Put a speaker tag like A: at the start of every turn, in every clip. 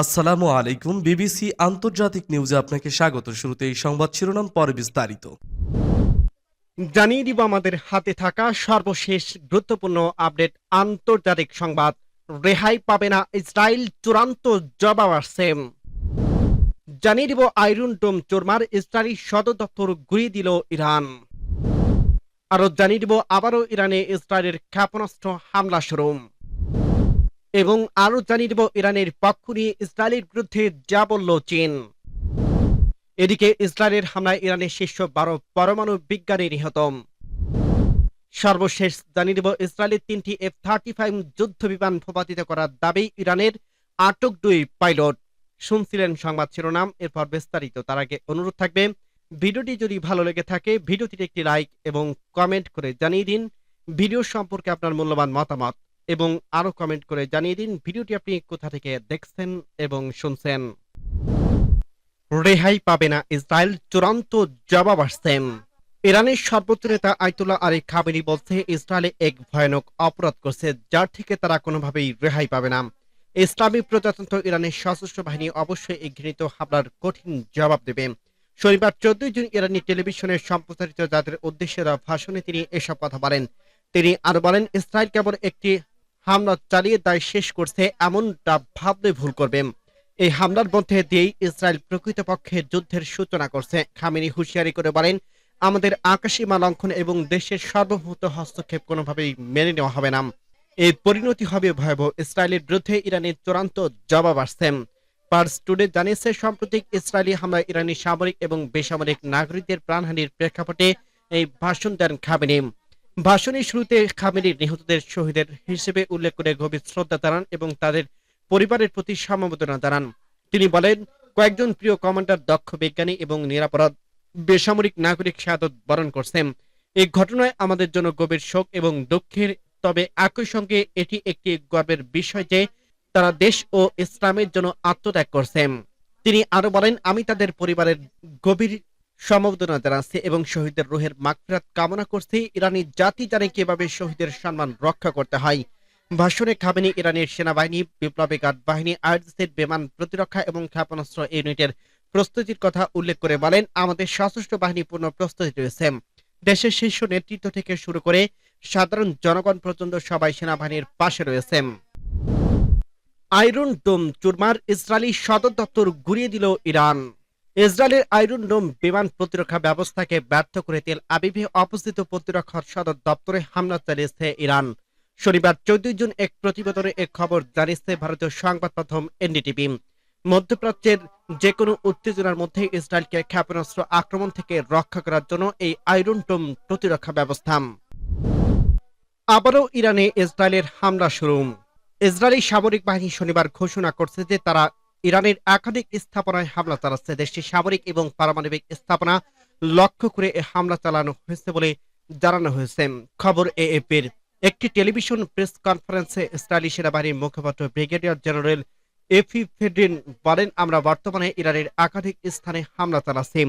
A: আসসালামু আলাইকুম। বিবিসি আন্তর্জাতিক নিউজে আপনাকে স্বাগত। শুরুতে এই সংবাদ শিরোনাম, পরে বিস্তারিত।
B: জানিয়ে দিব আমাদের হাতে থাকা সর্বশেষ গুরুত্বপূর্ণ আপডেট। আন্তর্জাতিক সংবাদ। রেহাই পাবে না ইসরায়েল, চূড়ান্ত জবাব আসছে। জানিয়ে দিব আয়রন ডোম চোরমার, ইসরায়েলি সদর দপ্তর গুঁড়িয়ে দিল ইরান। আরো জানিয়ে দিব আবারও ইরানে ইসরায়েলের ক্ষেপণাস্ত্র হামলা শুরু। এবং আরো জানিয়ে দিব ইরানের পক্ষ নিয়ে ইসরায়েলের বিরুদ্ধে যা বলল চীন। এদিকে ইসরায়েলের হামলায় ইরানের শীর্ষ 12 পরমাণু বিজ্ঞানী নিহত। সর্বশেষ জানিয়ে দেব ইসরায়েলের 3টি F-35 যুদ্ধ বিমান ভূপাতিত করার দাবি ইরানের, আটক 2 পাইলট। শুনছিলেন সংবাদ শিরোনাম, এরপর বিস্তারিত। তার আগে অনুরোধ থাকবে, ভিডিওটি যদি ভালো লেগে থাকে ভিডিওটিতে একটি লাইক এবং কমেন্ট করে জানিয়ে দিন ভিডিও সম্পর্কে আপনার মূল্যবান মতামত, এবং আরো কমেন্ট করে জানিয়ে দিন ভিডিওটি আপনি কোথা থেকে দেখছেন এবং শুনছেন। রেহাই পাবে না ইসরায়েল, চূড়ান্ত জবাব আসছে। ইরানের সর্বোচ্চ নেতা আয়াতুল্লাহ আলী খামেনি বলছে ইসরায়েলে এক ভয়ানক অপরাধ করছে, যার থেকে তারা কোনোভাবেই রেহাই পাবে না। ইসলামী প্রজাতন্ত্র ইরানের সশস্ত্র বাহিনী অবশ্যই এই ঘৃণিত হামলার কঠিন জবাব দেবে। শনিবার 14 জুন ইরানি টেলিভিশনে সম্প্রচারিত জাতির উদ্দেশ্যে দেওয়া ভাষণে তিনি এসব কথা বলেন। তিনি আরো বলেন, ইসরায়েল কেবল একটি হামলা চালিয়ে দায় শেষ করছে এমনটা ভাবলে ভুল করবে। এই হামলার মধ্যে দিয়েই ইসরায়েল প্রকৃতপক্ষে যুদ্ধের সূচনা করছে। খামেনি হুঁশিয়ারি করে বলেন, আমাদের আকাশসীমা লঙ্ঘন এবং দেশের সার্বভৌমত্ব হস্তক্ষেপ কোনোভাবেই মেনে নেওয়া হবে না। এই পরিণতি হবে ভয়াবহ। ইসরায়েলের বিরুদ্ধে ইরানের চূড়ান্ত জবাব আসছে। পার্স টুডে জানিয়েছে, সাম্প্রতিক ইসরায়েলি হামলায় ইরানি সামরিক এবং বেসামরিক নাগরিকদের প্রাণহানির প্রেক্ষাপটে এই ভাষণ দেন খামেনি। ভাষণের শুরুতে খামেনি নিহতদের শহীদের হিসেবে উল্লেখ করে গভীর শ্রদ্ধা জানান এবং তাদের পরিবারের প্রতি সমবেদনা জানান। তিনি বলেন, কয়েকজন প্রিয় কমান্ডার, দক্ষ বিজ্ঞানী এবং নিরাপরাধ বেসামরিক নাগরিক শাহাদত বরণ করছেন। এই ঘটনায় আমাদের জন্য গভীর শোক এবং দুঃখের, তবে একই সঙ্গে এটি একটি গর্বের বিষয় যে তারা দেশ ও ইসলামের জন্য আত্মত্যাগ করছেন। তিনি আরো বলেন, আমি তাদের পরিবারের গভীর সমবেদনা জানাচ্ছি এবং শহীদের রুহের মাগফিরাত কামনা করছি। ইরানি জাতি জানে কিভাবে শহীদের সম্মান রক্ষা করতে হয়। ভাষণে খামেনি ইরানের সেনাবাহিনী, বিপ্লবী গার্ড বাহিনী, আইআরজিসির বিমান প্রতিরক্ষা এবং ক্ষেপণাস্ত্র ইউনিটের প্রস্তুতির কথা উল্লেখ করে বলেন, আমাদের সশস্ত্র বাহিনী পূর্ণ প্রস্তুতি রয়েছে। দেশের শীর্ষ নেতৃত্ব থেকে শুরু করে সাধারণ জনগণ পর্যন্ত সবাই সেনাবাহিনীর পাশে রয়েছে। আয়রন ডোম চুরমার, ইসরায়েলি সদর দপ্তর গুঁড়িয়ে দিল ইরান। ইসরায়েলের আয়রন ডোম বিমান প্রতিরক্ষা ব্যবস্থাকে ব্যর্থ করে তেল আবিবে অবস্থিত প্রতিরক্ষার সদর দপ্তরে হামলা চালিয়েছে ইরান। শনিবার 14 জুন এক প্রতিবেদনে এক খবর জানিয়েছে ভারতীয় সংবাদ মাধ্যম এনডিটিভি। মধ্যপ্রাচ্যের যে কোনো উত্তেজনার মধ্যে ইসরায়েলকে ক্ষেপণাস্ত্র আক্রমণ থেকে রক্ষা করার জন্য এই আয়রন ডোম প্রতিরক্ষা ব্যবস্থা। আবারও ইরানে ইসরায়েলের হামলা শুরু। ইসরায়েলি সামরিক বাহিনী শনিবার ঘোষণা করছে যে তারা ইরানের একাধিক স্থাপনায় হামলা চালাচ্ছে। দেশটির সামরিক এবং পারমাণবিক স্থাপনা লক্ষ্য করে এই হামলা চালানো হয়েছে বলে জানানো হয়েছে। খবর এএপির। একটি টেলিভিশন প্রেস কনফারেন্সে ইসরায়েলি সেনাবাহিনীর মুখপাত্র ব্রিগেডিয়ার জেনারেল এফি ফেড্রিন বলেন, আমরা বর্তমানে ইরানের একাধিক স্থানে হামলা চালাচ্ছি।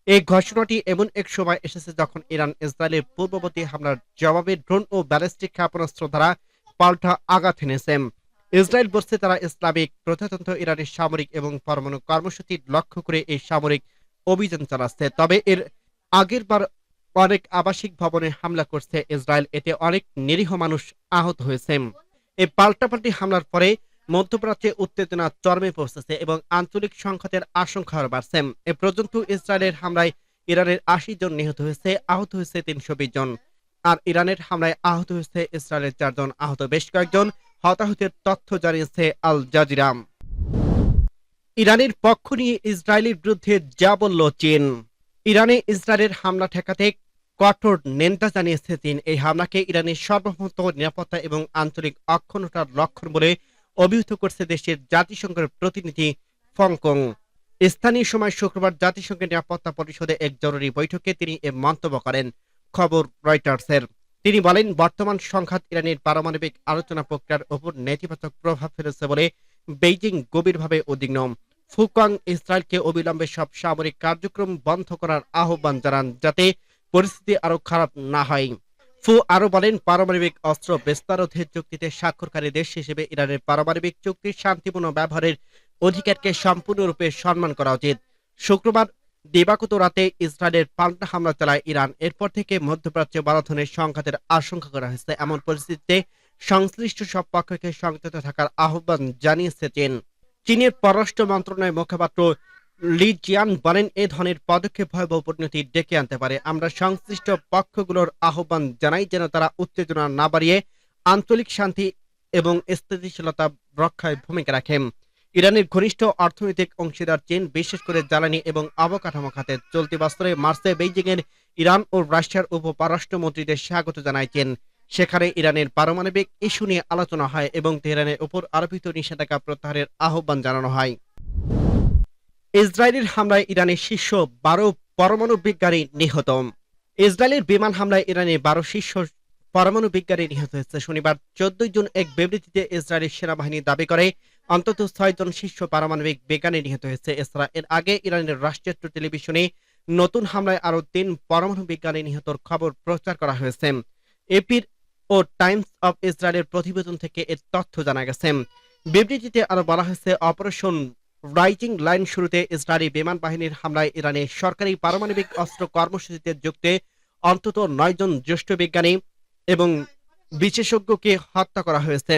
B: এই ঘোষণাটি এমন এক সময় এসেছে যখন ইরান ইসরায়েলের পূর্ববর্তী হামলার জবাবে ড্রোন ও ব্যালিস্টিক ক্ষেপণাস্ত্র দ্বারা পাল্টা আঘাত এনেছে। ইসরায়েল বলছে তারা ইসলামিক প্রজাতন্ত্র ইরানের সামরিক এবং পরমাণু কর্মসূচি লক্ষ্য করে এই সামরিক অভিযান চালাচ্ছে। তবে এর আগের বার অনেক আবাসিক ভবনে হামলা করছে ইসরায়েল, এতে অনেক নিরীহ মানুষ আহত হয়েছে। এই পাল্টাপাল্টি হামলার পরে মধ্যপ্রাচ্যে উত্তেজনা চরমে পৌঁছেছে এবং আঞ্চলিক সংঘাতের আশঙ্কা বাড়ছে। এ পর্যন্ত ইসরায়েলের হামলায় ইরানের 80 জন নিহত হয়েছে, আহত হয়েছে 320 জন। আর ইরানের হামলায় আহত হয়েছে ইসরায়েলের 4 জন, আহত বেশ কয়েকজন। হতাহতের তথ্য জানিয়েছে আল জাজিরা। ইরানের পক্ষ নিয়ে ইসরায়েলের বিরুদ্ধে যা বলল চীন। ইরানে ইসরায়েলের হামলা ঠেকাতে কঠোর নিন্দা জানিয়েছে চীন। এই হামলাকে ইরানের সার্বভৌমত্ব, নিরাপত্তা এবং আঞ্চলিক অখণ্ডতার লক্ষণ বলে অভিহিত করছে দেশের জাতিসংঘের প্রতিনিধি ফংকং। স্থানীয় সময় শুক্রবার জাতিসংঘের নিরাপত্তা পরিষদে এক জরুরি বৈঠকে তিনি এ মন্তব্য করেন। খবর রয়টার্সের। তিনি বলেন, বর্তমান সংঘাত ইরানের পারমাণবিক আলোচনা প্রক্রিয়ার উপর নেতিবাচক প্রভাব ফেলেছে বলে বেইজিং গভীরভাবে উদ্বিগ্ন। ফুকং ইসরায়েলকে অবিলম্বে সব সামরিক কার্যক্রম বন্ধ করার আহ্বান জানান, যাতে পরিস্থিতি আরো খারাপ না হয়। ফু আরো বলেন, পারমাণবিক অস্ত্র বিস্তারোধের চুক্তিতে স্বাক্ষরকারী দেশ হিসেবে ইরানের পারমাণবিক চুক্তির শান্তিপূর্ণ ব্যবহারের অধিকারকে সম্পূর্ণরূপে সম্মান করা উচিত। শুক্রবার দিবাগত রাতে ইসরায়েলের পাল্টা হামলা চালায় ইরান। এরপর থেকে মধ্যপ্রাচ্যে বড় ধরনের সংঘাতের আশঙ্কা করা হয়েছে। এমন পরিস্থিতিতে সংশ্লিষ্ট সব পক্ষকে সংযত থাকার আহ্বান জানিয়েছে চীন। চীনের পররাষ্ট্র মন্ত্রণালয়ের মুখপাত্র লি জিয়ান বলেন, এ ধরনের পদক্ষেপ ভয়াবহ পরিণতি ডেকে আনতে পারে। আমরা সংশ্লিষ্ট পক্ষগুলোর আহ্বান জানাই যেন তারা উত্তেজনা না বাড়িয়ে আঞ্চলিক শান্তি এবং স্থিতিশীলতা রক্ষায় ভূমিকা রাখেন। ইরানের ঘনিষ্ঠ অর্থনৈতিক অংশীদার চীন, বিশেষ করে জ্বালানি এবং অবকাঠামো খাতে চলতি বছরের মার্চে বেইজিংয়ের ইরান ও রাশিয়ার উপ পররাষ্ট্রমন্ত্রীদের স্বাগত জানায় চীন। সেখানে ইরানের পারমাণবিক ইস্যু নিয়ে আলোচনা হয় এবং তেহরানের উপর আরোপিত নিষেধাজ্ঞা প্রত্যাহারের আহ্বান জানানো হয়। ইসরায়েলের হামলায় ইরানের শীর্ষ 12 পরমাণু বিজ্ঞানী নিহত। ইসরায়েলের বিমান হামলায় ইরানের 12 শীর্ষ পরমাণু বিজ্ঞানী নিহত হয়েছে। শনিবার 14 জুন এক বিবৃতিতে ইসরায়েলের সেনাবাহিনী দাবি করে অন্তত 6 জন শীর্ষ পারমাণবিক বিজ্ঞানী নিহত হয়েছে। এছাড়া এর আগে ইরানের রাষ্ট্রীয় টেলিভিশনে নতুন হামলায় আরো 3 পরমাণু বিজ্ঞানী নিহতর খবর প্রচার করা হয়েছে। এপির ও টাইমস অব ইসরায়েলের প্রতিবেদন থেকে এর তথ্য জানা গেছে। বিবৃতিতে আরো বলা হয়েছে, অপারেশন রাইজিং লাইন শুরুতে ইসরায়েলি বিমান বাহিনীর হামলায় ইরানের সরকারি পারমাণবিক অস্ত্র কর্মসূচিতে যুক্ত অন্তত 9 জন জ্যেষ্ঠ বিজ্ঞানী এবং বিশেষজ্ঞকে হত্যা করা হয়েছে।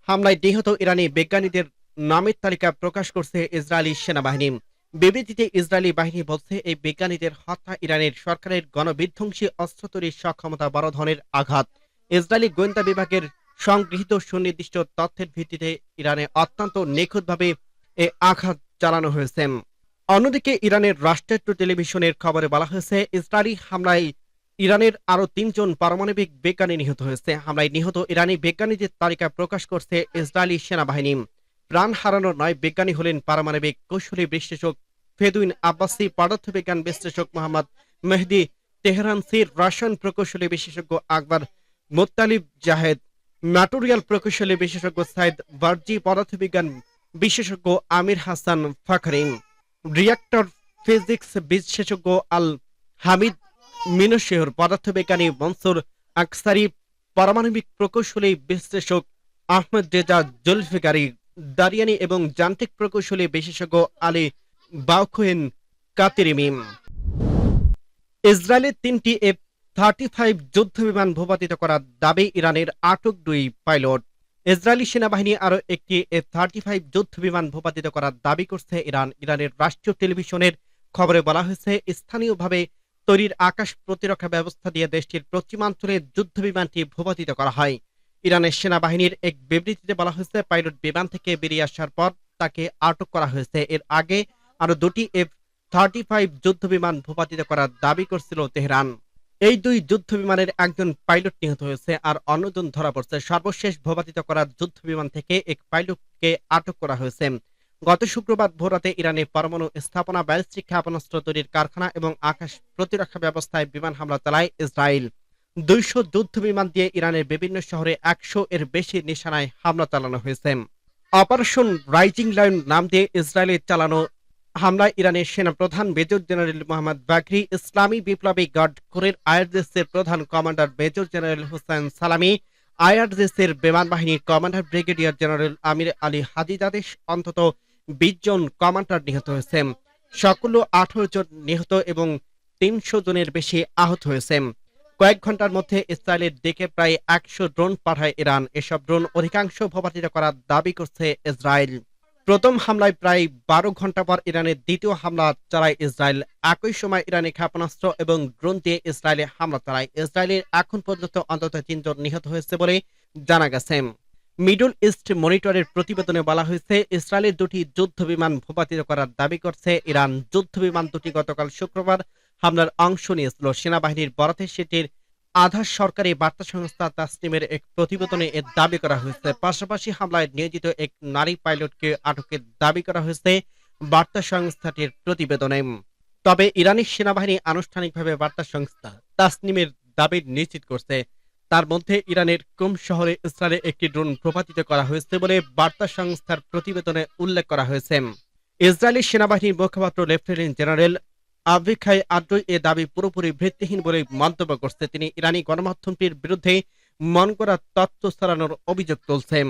B: হামলায় নিহত ইরানি বিজ্ঞানীদের নামের তালিকা প্রকাশ করছে ইসরায়েলি সেনাবাহিনী। বিবৃতিতে ইসরায়েলি বাহিনী বলছে, এই বিজ্ঞানীদের হত্যা ইরানের সরকারের গণবিধ্বংসী অস্ত্র তৈরির সক্ষমতা বড় ধরনের আঘাত। ইসরায়েলি গোয়েন্দা বিভাগের সংগৃহীত সুনির্দিষ্ট তথ্যের ভিত্তিতে ইরানে অত্যন্ত নিখুঁতভাবে এ আঘাত চালানো হয়েছে। অন্যদিকে ইরানের রাষ্ট্রীয় টেলিভিশনের খবরে বলা হয়েছে, ইসরায়েলি হামলায় ইরানের আরো 3 জন পারমাণবিক বিজ্ঞানী নিহত হয়েছে। হামলায় নিহত ইরানি বিজ্ঞানীদের তালিকা প্রকাশ করছে ইসরায়েলি সেনাবাহিনী। প্রাণ হারানো 9 বিজ্ঞানী হলেন পারমাণবিক কৌশলী বিশ্লেষক ফেদুইন আব্বাসি, পদার্থবিজ্ঞান বিশ্লেষক মোহাম্মদ মেহদি তেহরানসির, রসায়ন প্রকৌশলী বিশেষজ্ঞ আকবর মোত্তালিব জাহেদ, ম্যাটেরিয়াল প্রকৌশলী বিশেষজ্ঞ সাইদ বার্জি, পদার্থবিজ্ঞান বিশেষজ্ঞ আমির হাসান ফাখরিন, রিয়াক্টর ফিজিক্স বিশেষজ্ঞ আল হামিদ মিনশেহর, পদার্থবিজ্ঞানী মনসুর আকসারি, পারমাণবিক প্রকৌশলী বিশ্লেষক আহমেদ রেজা জুলফিকারি দারিয়ানি এবং যান্ত্রিক প্রকৌশলী বিশেষজ্ঞ আলী বাউখোয়েন কাতিরিমিম। ইসরায়েলের 3টি F-35 যুদ্ধ বিমান ভূপাতিত করার দাবি ইরানের আটক 2 পাইলট। ইসরায়েলি সেনাবাহিনী আরো একটি F-35 যুদ্ধ বিমান ভূপাতিত করার দাবি করছে ইরান। ইরানের রাষ্ট্রীয় টেলিভিশনের খবরে বলা হয়েছে, স্থানীয়ভাবে তৈরির আকাশ প্রতিরক্ষা ব্যবস্থা দিয়ে দেশটির পশ্চিমাঞ্চলে যুদ্ধ বিমানটি ভূপাতিত করা হয়। ইরানের সেনাবাহিনীর এক বিবৃতিতে বলা হয়েছে, পাইলট বিমান থেকে বেরিয়ে আসার পর তাকে আটক করা হয়েছে। এর আগে আরো 2টি F-35 যুদ্ধ বিমান ভূপাতিত করার দাবি করছিল তেহরান। এই 2 যুদ্ধ বিমানের একজন পাইলট নিহত হয়েছে আর অন্যজন ধরা পড়ছে। সর্বশেষ ভূপাতিত করার যুদ্ধ বিমান থেকে এক পাইলটকে আটক করা হয়েছে। গত শুক্রবার ভোররাতে ইরানের পরমাণু স্থাপনা, ব্যালিস্টিক ক্ষেপণাস্ত্র তৈরির কারখানা এবং আকাশ প্রতিরক্ষা ব্যবস্থায় বিমান হামলা চালায় ইসরায়েল। 200 যুদ্ধ বিমান দিয়ে ইরানের বিভিন্ন শহরে 100 এর বেশি নিশানায় হামলা চালানো হয়েছে। অপারেশন রাইজিং লাইন নাম দিয়ে ইসরায়েলের চালানো হামলায় ইরানের সেনাপ্রধান মেজর জেনারেল মোহাম্মদ বাকরি, ইসলামী বিপ্লবী গার্ড কোরের আইআরজিসির প্রধান কমান্ডার মেজর জেনারেল হোসেন সালামি, আইআরজিসির বিমান বাহিনীর কমান্ডার ব্রিগেডিয়ার জেনারেল আমির আলী হাদিদাদেশ অন্তত 20 জন কমান্ডার নিহত হয়েছে। সকল 18 জন নিহত এবং 300 জনের বেশি আহত হয়েছে। কয়েক ঘন্টার মধ্যে ইসরায়েলের দিকে প্রায় 100 ড্রোন পাঠায় ইরান। এসব ড্রোন অধিকাংশ ভূপাতিত করার দাবি করছে ইসরায়েল। প্রথম হামলায় প্রায় 12 ঘন্টা পর ইরানের দ্বিতীয় হামলা চালায় ইসরায়েল। একই সময় ইরানি ক্ষেপণাস্ত্র এবং ড্রোন দিয়ে ইসরায়েলে হামলা চালায়। ইসরায়েলের এখন পর্যন্ত অন্তত 3 জন নিহত হয়েছে বলে জানা গেছে। মিডল ইস্ট মনিটরের প্রতিবেদনে বলা হয়েছে, ইসরায়েলের 2টি যুদ্ধ বিমান ভূপাতিত করার দাবি করছে ইরান। যুদ্ধ বিমান দুটি গতকাল শুক্রবার হামলার অংশ নিয়েছিল। সেনাবাহিনীর বরাতে সেটির আধা সরকারি বার্তা সংস্থা তাসনিমের এক প্রতিবেদনে এর দাবি করা হয়েছে। পাশাপাশি হামলায় নিয়োজিত এক নারী পাইলটকে আটকের দাবি করা হয়েছে বার্তা সংস্থাটির প্রতিবেদনে। তবে ইরানি সেনাবাহিনী আনুষ্ঠানিকভাবে বার্তা সংস্থা তাসনিমের দাবি নিশ্চিত করছে। তার মধ্যে ইরানের কুম শহরে ইসরায়েলে একটি ড্রোন ভূপাতিত করা হয়েছে বলে বার্তা সংস্থার প্রতিবেদনে উল্লেখ করা হয়েছে। ইসরায়েলি সেনাবাহিনীর মুখপাত্র লেফটেন্যান্ট জেনারেল আভিখাই আদ্রই এ দাবি পুরোপুরি ভিত্তিহীন বলে মন্তব্য করছে। তিনি ইরানি গণমাধ্যমটির বিরুদ্ধে মন করা তথ্য ছড়ানোর অভিযোগ তুলছেন।